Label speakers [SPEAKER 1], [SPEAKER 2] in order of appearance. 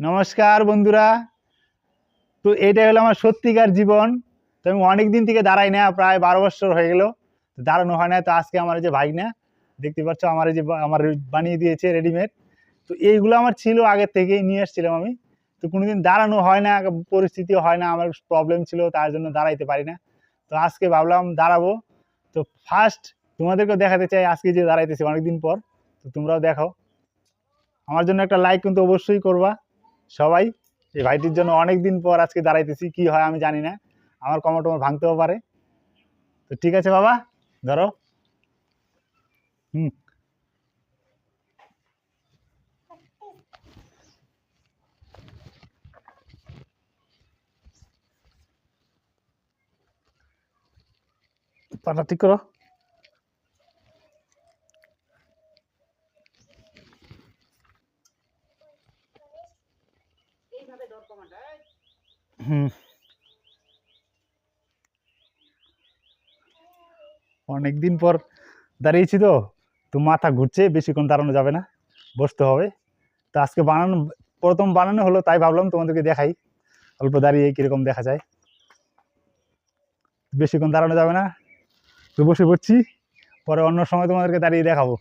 [SPEAKER 1] নমস্কার বন্ধুরা। তো এইটাই হলো আমার সত্যিকার জীবন। তো আমি অনেক দিন থেকে দাঁড়াই না, প্রায় 12 বছর হয়ে গেল দাঁড়ানো হয় না। তো আজকে আমার এই যে ভাগনা দেখতে পাচ্ছ, আমার এই যে আমার বানিয়ে দিয়েছে রেডিমেড। তো এইগুলো আমার ছিল আগের থেকেই, নিয়ে এসেছিলাম আমি। তো কোনোদিন দাঁড়ানো হয় না, পরিস্থিতিও হয় না, আমার প্রবলেম ছিল, তার জন্য দাঁড়াইতে পারি না। তো আজকে ভাবলাম দাঁড়াবো। তো ফার্স্ট তোমাদেরকেও দেখাতে চাই আজকে যে দাঁড়াইতেছি অনেকদিন পর। তো তোমরাও দেখো, আমার জন্য একটা লাইক কিন্তু অবশ্যই করবা সবাই। এই ভাইটির জন্য অনেক দিন পর আজকে দাঁড়াইতেছি, কি হয় আমি জানি না, আমার কমর টমর ভাঙতেও পারে। তো ঠিক আছে বাবা, ধরো। হুম। পাটা ঠিক করো। হুম। অনেকদিন পর দাঁড়িয়েছি, তো তো মাথা ঘুরছে, বেশিক্ষণ দাঁড়ানো যাবে না, বসতে হবে। তো আজকে বানানো, প্রথম বানানো হলো, তাই ভাবলাম তোমাদেরকে দেখাই অল্প দাঁড়িয়ে কিরকম দেখা যায়। বেশিক্ষণ দাঁড়ানো যাবে না, তো বসে পড়ছি, পরে অন্য সময় তোমাদেরকে দাঁড়িয়ে দেখাবো।